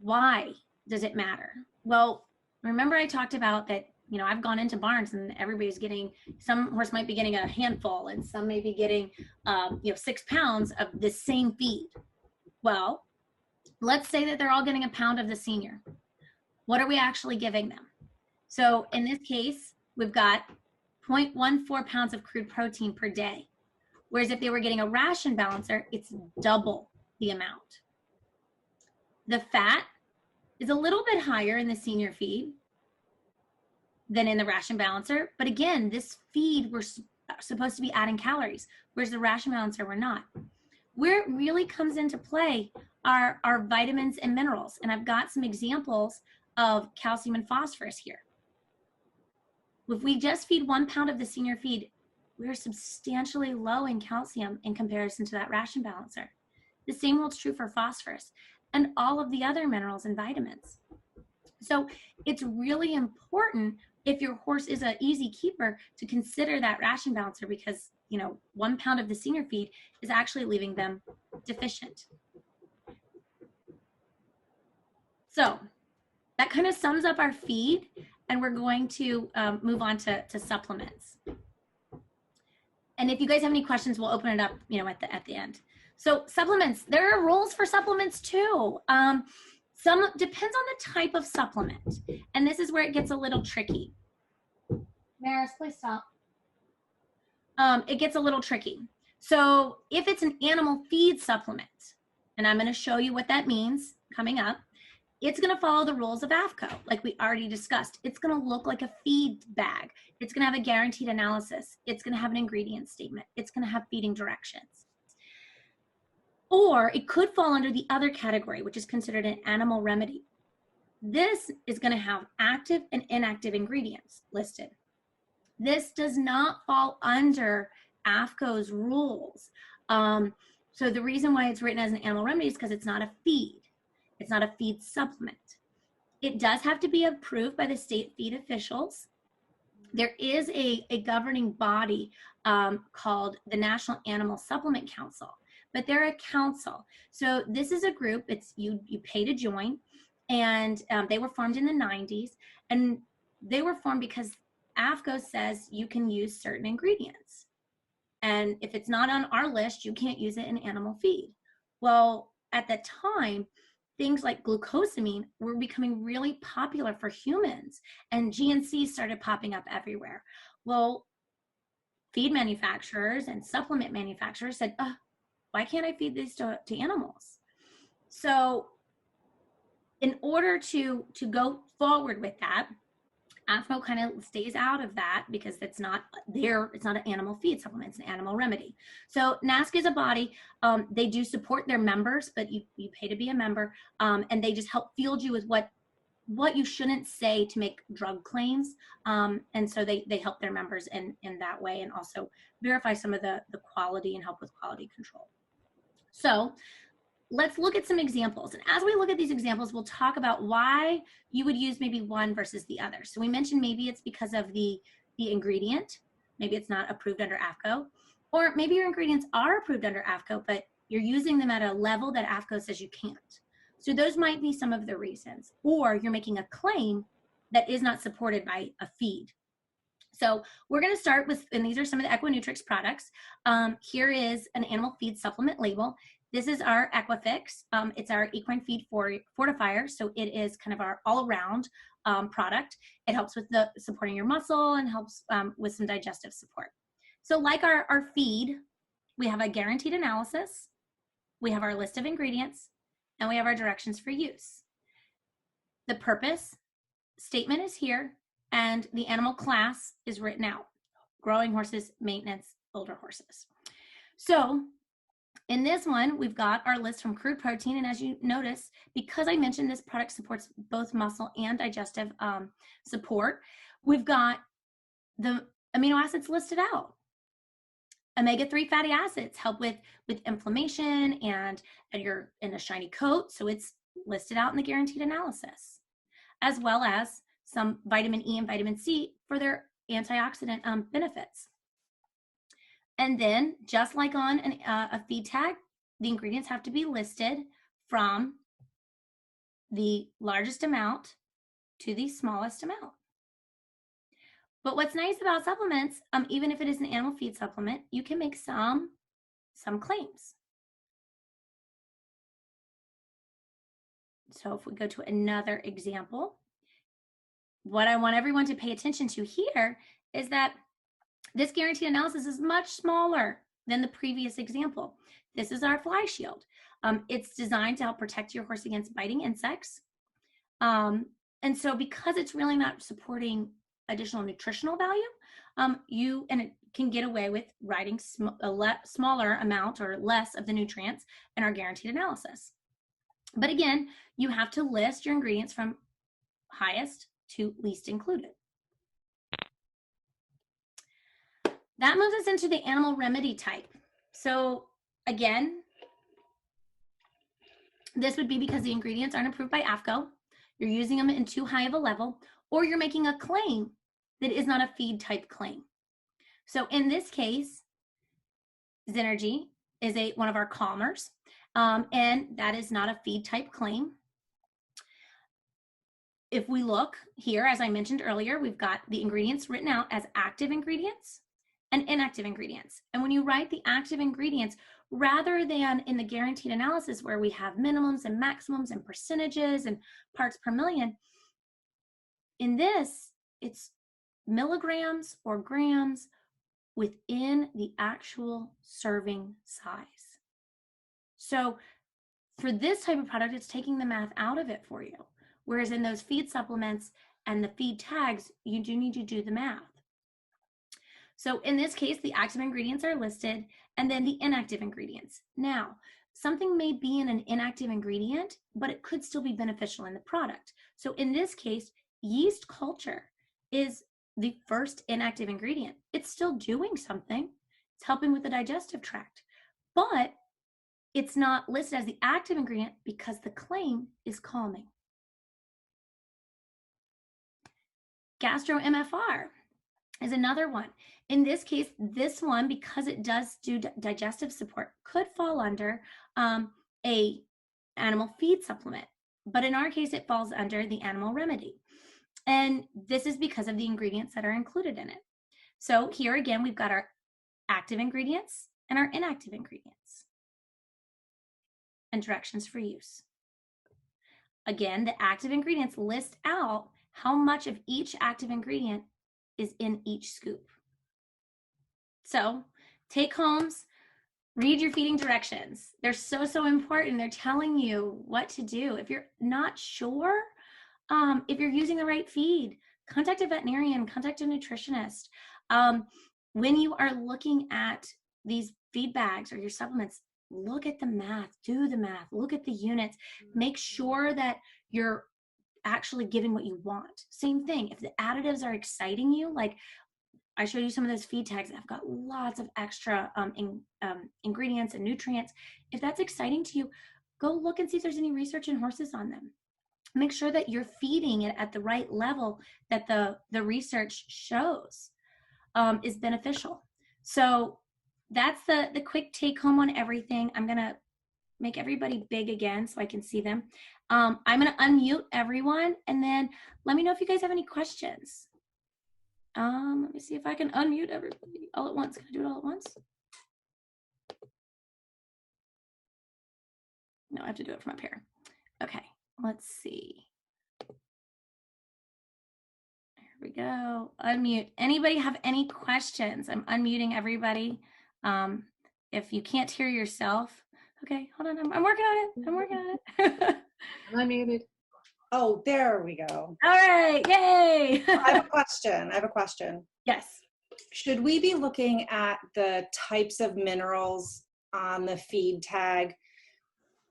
Why does it matter? Well, remember I talked about that, you know, I've gone into barns and everybody's getting, some horse might be getting a handful and some may be getting, 6 pounds of the same feed. Well, let's say that they're all getting a pound of the senior. What are we actually giving them? So in this case, we've got 0.14 pounds of crude protein per day. Whereas if they were getting a ration balancer, it's double the amount. The fat is a little bit higher in the senior feed than in the ration balancer. But again, this feed, we're supposed to be adding calories, whereas the ration balancer, we're not. Where it really comes into play are our vitamins and minerals. And I've got some examples of calcium and phosphorus here. If we just feed 1 pound of the senior feed, we're substantially low in calcium in comparison to that ration balancer. The same holds true for phosphorus and all of the other minerals and vitamins. So it's really important, if your horse is an easy keeper, to consider that ration balancer, because 1 pound of the senior feed is actually leaving them deficient. So that kind of sums up our feed, and we're going to move on to supplements. And if you guys have any questions, we'll open it up, at the end. So supplements, there are rules for supplements too. Some depends on the type of supplement, and this is where it gets a little tricky. Maris, please stop. It gets a little tricky. So if it's an animal feed supplement, and I'm going to show you what that means coming up, it's going to follow the rules of AAFCO, like we already discussed. It's going to look like a feed bag. It's going to have a guaranteed analysis. It's going to have an ingredient statement. It's going to have feeding directions. Or it could fall under the other category, which is considered an animal remedy. This is going to have active and inactive ingredients listed. This does not fall under AAFCO's rules. So the reason why it's written as an animal remedy is because it's not a feed. It's not a feed supplement. It does have to be approved by the state feed officials. There is a governing body called the National Animal Supplement Council, but they're a council. So this is a group, it's you pay to join, and they were formed in the 90s, and they were formed because AAFCO says you can use certain ingredients. And if it's not on our list, you can't use it in animal feed. Well, at the time, things like glucosamine were becoming really popular for humans, and GNC started popping up everywhere. Well, feed manufacturers and supplement manufacturers said, oh, why can't I feed these to animals? So in order to go forward with that, AAFCO kind of stays out of that because it's not an animal feed supplement, it's an animal remedy. So NASC is a body, they do support their members, but you pay to be a member, and they just help field you with what you shouldn't say to make drug claims. And so they help their members in that way, and also verify some of the quality and help with quality control. So let's look at some examples. And as we look at these examples, we'll talk about why you would use maybe one versus the other. So we mentioned maybe it's because of the ingredient. Maybe it's not approved under AAFCO. Or maybe your ingredients are approved under AAFCO, but you're using them at a level that AAFCO says you can't. So those might be some of the reasons. Or you're making a claim that is not supported by a feed. So we're going to start with, and these are some of the Equinutrix products. Here is an animal feed supplement label. This is our Equifix. It's our equine feed fortifier. So it is kind of our all-around product. It helps with the supporting your muscle and helps with some digestive support. So like our feed, we have a guaranteed analysis, we have our list of ingredients, and we have our directions for use. The purpose statement is here, and the animal class is written out. Growing horses, maintenance, older horses. So in this one, we've got our list from crude protein, and as you notice, because I mentioned this product supports both muscle and digestive support, we've got the amino acids listed out. Omega-3 fatty acids help with inflammation and you're in a shiny coat, so it's listed out in the guaranteed analysis, as well as some vitamin E and vitamin C for their antioxidant benefits. And then, just like on a feed tag, the ingredients have to be listed from the largest amount to the smallest amount. But what's nice about supplements, even if it is an animal feed supplement, you can make some claims. So if we go to another example, what I want everyone to pay attention to here is that this guaranteed analysis is much smaller than the previous example. This is our fly shield. It's designed to help protect your horse against biting insects. And so because it's really not supporting additional nutritional value, it can get away with writing a smaller amount or less of the nutrients in our guaranteed analysis. But again, you have to list your ingredients from highest to least included. That moves us into the animal remedy type. So again, this would be because the ingredients aren't approved by AAFCO, you're using them in too high of a level, or you're making a claim that is not a feed type claim. So in this case, Xenergy is one of our calmers, and that is not a feed type claim. If we look here, as I mentioned earlier, we've got the ingredients written out as active ingredients and inactive ingredients. And when you write the active ingredients, rather than in the guaranteed analysis where we have minimums and maximums and percentages and parts per million, in this, it's milligrams or grams within the actual serving size. So for this type of product, it's taking the math out of it for you. Whereas in those feed supplements and the feed tags, you do need to do the math. So in this case, the active ingredients are listed and then the inactive ingredients. Now, something may be in an inactive ingredient, but it could still be beneficial in the product. So in this case, yeast culture is the first inactive ingredient. It's still doing something. It's helping with the digestive tract, but it's not listed as the active ingredient because the claim is calming. Gastro MFR is another one. In this case, this one, because it does do digestive support, could fall under a animal feed supplement. But in our case, it falls under the animal remedy. And this is because of the ingredients that are included in it. So here again, we've got our active ingredients and our inactive ingredients and directions for use. Again, the active ingredients list out how much of each active ingredient is in each scoop. So take homes, read your feeding directions. They're so important. They're telling you what to do. If you're not sure, if you're using the right feed, contact a veterinarian, contact a nutritionist. When you are looking at these feed bags or your supplements, look at the math, do the math, look at the units, make sure that you're actually giving what you want. Same thing, if the additives are exciting you, like I showed you some of those feed tags that have got lots of extra ingredients and nutrients. If that's exciting to you, go look and see if there's any research in horses on them. Make sure that you're feeding it at the right level that the research shows is beneficial. So that's the quick take home on everything. I'm gonna make everybody big again so I can see them. I'm gonna unmute everyone and then let me know if you guys have any questions. Let me see if I can unmute everybody all at once. Can I do it all at once? No, I have to do it from up here. Okay, let's see. Here we go. Unmute. Anybody have any questions? I'm unmuting everybody. If you can't hear yourself, okay, hold on. I'm working on it. I'm working on it. I'm unmuted. Oh, there we go. All right, yay. I have a question. Yes. Should we be looking at the types of minerals on the feed tag,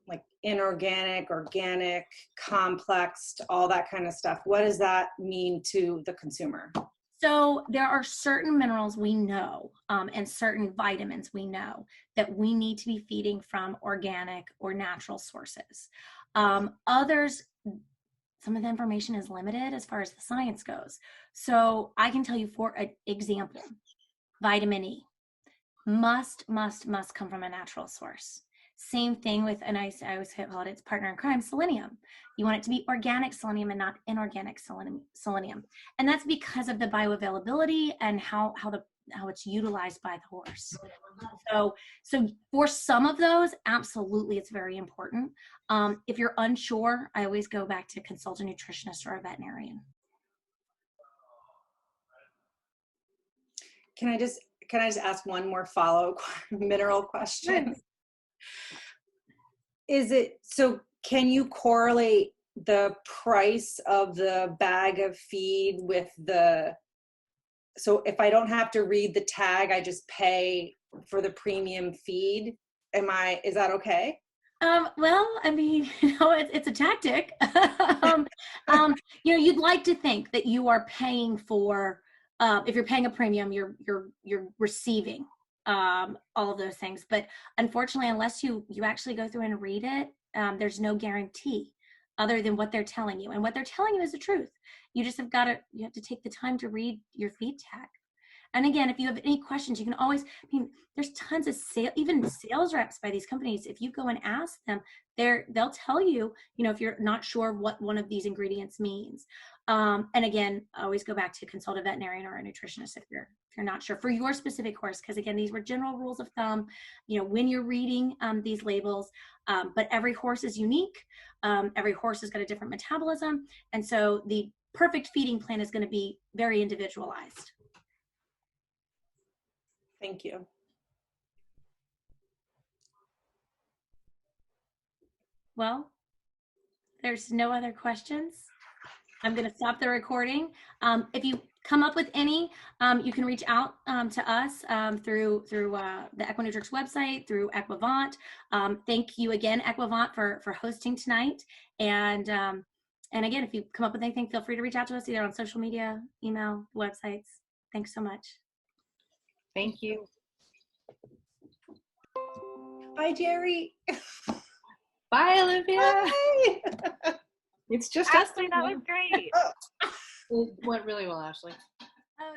like inorganic, organic, complex, all that kind of stuff? What does that mean to the consumer? So there are certain minerals we know and certain vitamins we know that we need to be feeding from organic or natural sources. Others, some of the information is limited as far as the science goes. So I can tell you, for an example, vitamin E must come from a natural source. Same thing with, and I always call it its partner in crime, selenium. You want it to be organic selenium and not inorganic selenium. And that's because of the bioavailability and how it's utilized by the horse. So for some of those, absolutely, it's very important. If you're unsure, I always go back to consult a nutritionist or a veterinarian. Can I just ask one more follow mineral question? Sure. Can you correlate the price of the bag of feed with so if I don't have to read the tag, I just pay for the premium feed? Is that okay? Well, I mean, it's a tactic. You'd like to think that you are paying for, if you're paying a premium, you're receiving all of those things. But unfortunately, unless you actually go through and read it, there's no guarantee other than what they're telling you. And what they're telling you is the truth. You just you have to take the time to read your feed tag. And again, if you have any questions, you can always, there's tons of even sales reps by these companies. If you go and ask them, they'll tell you, if you're not sure what one of these ingredients means. And again, always go back to consult a veterinarian or a nutritionist if you're not sure for your specific horse. Because again, these were general rules of thumb, when you're reading these labels, but every horse is unique. Every horse has got a different metabolism. And so the perfect feeding plan is going to be very individualized. Thank you. Well, there's no other questions. I'm going to stop the recording. If you come up with any, you can reach out to us through the Equinutrix website, through Equivant. Thank you again, Equivant, for hosting tonight. And again, if you come up with anything, feel free to reach out to us either on social media, email, websites. Thanks so much. Thank you. Bye, Jerry. Bye, Olivia. Bye. It's just Ashely, that was great. It went really well, Ashely. Oh,